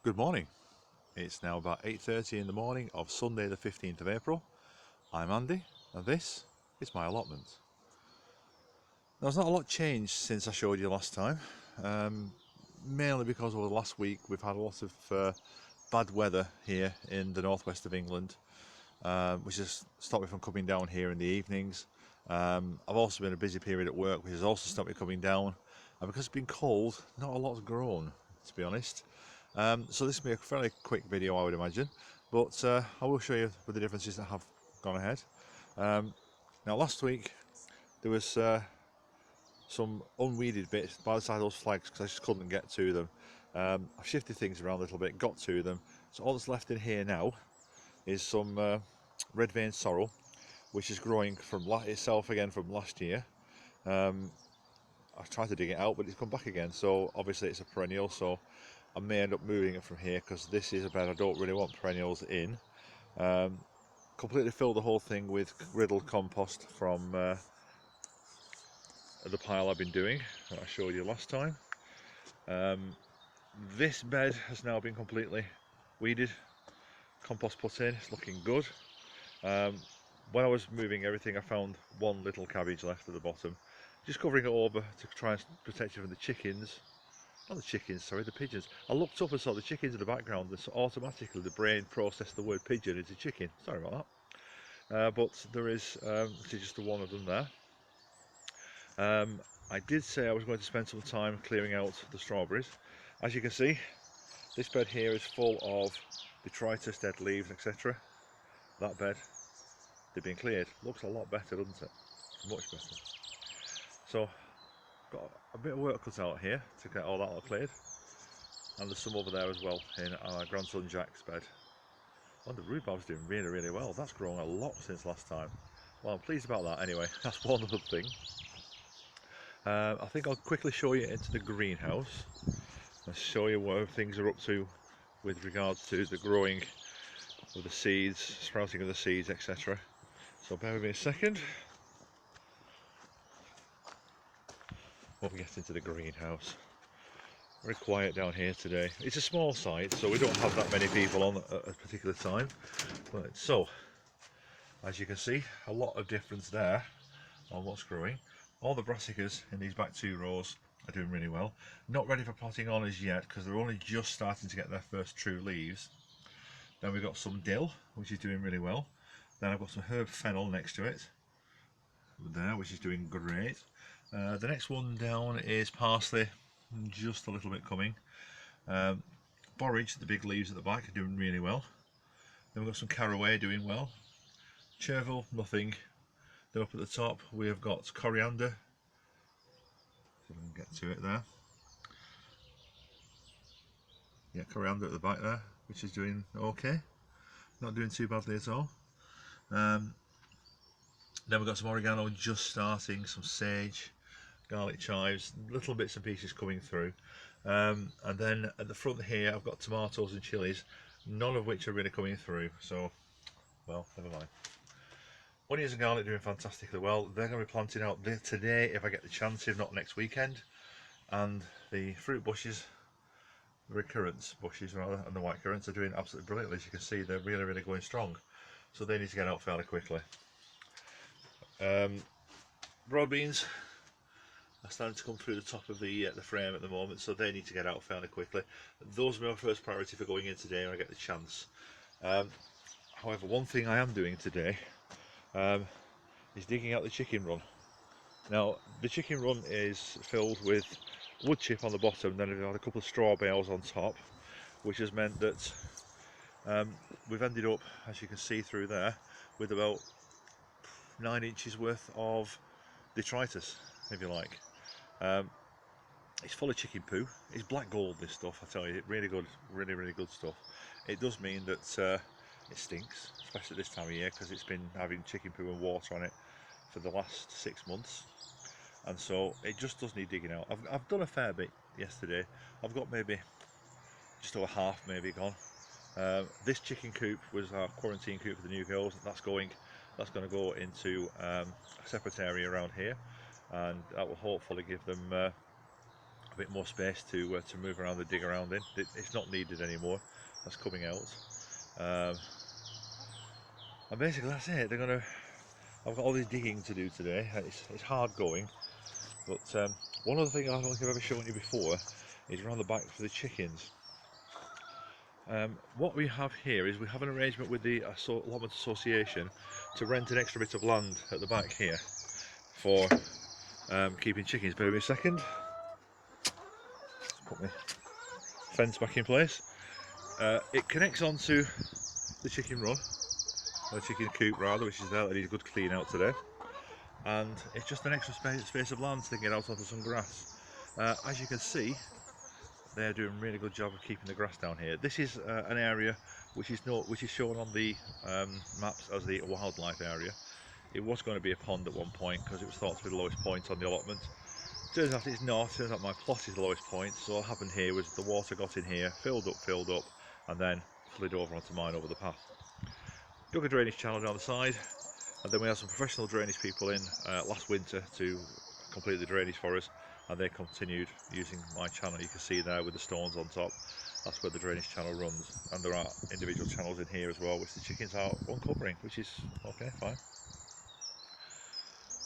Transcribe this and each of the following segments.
Good morning. It's now about 8:30 in the morning of Sunday the 15th of April. I'm Andy and this is my allotment. Now, there's not a lot changed since I showed you last time, mainly because over the last week we've had a lot of bad weather here in the northwest of England, which has stopped me from coming down here in the evenings. I've also been a busy period at work, which has also stopped me coming down, and because it's been cold, not a lot's grown, to be honest. So this will be a fairly quick video, I would imagine, but I will show you the differences that have gone ahead. Now, last week there was some unweeded bits by the side of those flags because I just couldn't get to them. I've shifted things around a little bit, got to them, so all that's left in here now is some red vein sorrel, which is growing from itself again from last year. I've tried to dig it out, but it's come back again, so obviously it's a perennial, so I may end up moving it from here because this is a bed I don't really want perennials in. Completely filled the whole thing with riddled compost from the pile I've been doing that I showed you last time. This bed has now been completely weeded, compost put in, it's looking good. When I was moving everything, I found one little cabbage left at the bottom, just covering it over to try and protect it from the chickens. Not the chickens, sorry, the pigeons. I looked up and saw the chickens in the background, and so automatically the brain processed the word pigeon into chicken. Sorry about that. But there is just the one of them there. I did say I was going to spend some time clearing out the strawberries. As you can see, this bed here is full of detritus, dead leaves, etc. That bed, they've been cleared. Looks a lot better, doesn't it? Much better. So, got a bit of work cut out here to get all that cleared, and there's some over there as well in our grandson Jack's bed. Oh, the rhubarb's doing really well. That's grown a lot since last time. Well, I'm pleased about that anyway. That's one other thing. I think I'll quickly show you into the greenhouse and show you where things are up to with regards to the growing of the seeds, sprouting of the seeds, etc. So bear with me a second. We'll get into the greenhouse. Very quiet down here today. It's a small site, so we don't have that many people on at a particular time. But so, as you can see, a lot of difference there on what's growing. All the brassicas in these back two rows are doing really well. Not ready for potting on as yet because they're only just starting to get their first true leaves. Then we've got some dill, which is doing really well. Then I've got some herb fennel next to it, there, which is doing great. The next one down is parsley, just a little bit coming. Borage, the big leaves at the back, are doing really well. Then we've got some caraway doing well. Chervil, nothing. Then up at the top we have got coriander. See if I can get to it there. Yeah, coriander at the back there, which is doing okay. Not doing too badly at all. Then we've got some oregano just starting, some sage, garlic chives, little bits and pieces coming through. And then at the front here I've got tomatoes and chilies, none of which are really coming through, so, well, never mind. Onions and garlic doing fantastically well. They're going to be planting out today if I get the chance, if not next weekend. And the fruit bushes, the red currants bushes rather, and the white currants are doing absolutely brilliantly. As you can see, they're really going strong. So they need to get out fairly quickly. Broad beans are starting to come through the top of the frame at the moment, so they need to get out fairly quickly. Those are my first priority for going in today when I get the chance. However, one thing I am doing today is digging out the chicken run. Now, the chicken run is filled with wood chip on the bottom, then we've got a couple of straw bales on top, which has meant that we've ended up, as you can see through there, with about 9 inches worth of detritus, if you like. It's full of chicken poo. It's black gold, this stuff, I tell you. Really good, really good stuff. It does mean that it stinks, especially this time of year, because it's been having chicken poo and water on it for the last 6 months, and so it just does need digging out. I've done a fair bit yesterday. I've got maybe just over half maybe gone. This chicken coop was our quarantine coop for the new girls. That's going to go into a separate area around here, and that will hopefully give them a bit more space to move around and dig around in. It's not needed anymore. That's coming out. And basically that's it. I've got all this digging to do today. It's hard going, but one other thing I don't think I've ever shown you before is around the back for the chickens. What we have here is we have an arrangement with the Allotment Association to rent an extra bit of land at the back here for keeping chickens. Bear with me a second. Put my fence back in place. It connects onto the chicken run, or the chicken coop rather, which is there that needs a good clean out today. And it's just an extra space of land to get out onto some grass. As you can see, they're doing a really good job of keeping the grass down here. This is an area which is shown on the maps as the wildlife area. It was going to be a pond at one point because it was thought to be the lowest point on the allotment. Turns out it's not. Turns out my plot is the lowest point. So what happened here was the water got in here, filled up, and then slid over onto mine over the path. Dug a drainage channel down the side, and then we had some professional drainage people in last winter to complete the drainage for us, and they continued using my channel. You can see there with the stones on top, that's where the drainage channel runs, and there are individual channels in here as well which the chickens are uncovering, which is okay, fine.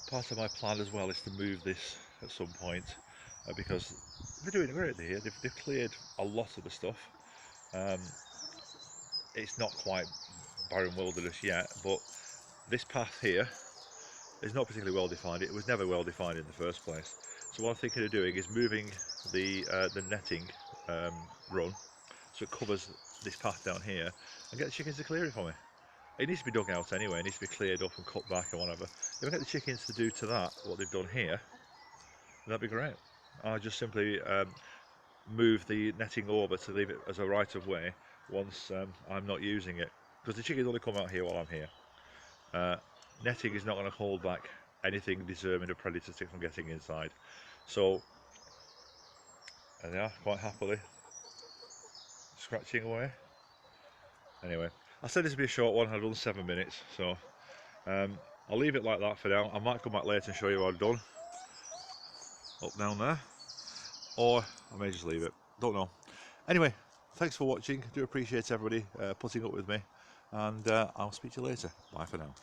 Part of my plan as well is to move this at some point because they're doing great here. They've cleared a lot of the stuff. It's not quite barren wilderness yet, but this path here is not particularly well defined. It was never well defined in the first place. So what I'm thinking of doing is moving the netting run so it covers this path down here and get the chickens to clear it for me. It needs to be dug out anyway, it needs to be cleared up and cut back and whatever. If I get the chickens to do to that what they've done here, that'd be great. I'll just simply move the netting over to leave it as a right of way once I'm not using it, because the chickens only come out here while I'm here. Netting is not going to hold back anything deserving of predators from getting inside. So there they are, quite happily scratching away. Anyway, I said this would be a short one. I've done 7 minutes, so I'll leave it like that for now. I might come back later and show you what I've done up down there, or I may just leave it, don't know. Anyway, thanks for watching. I do appreciate everybody putting up with me, and I'll speak to you later. Bye for now.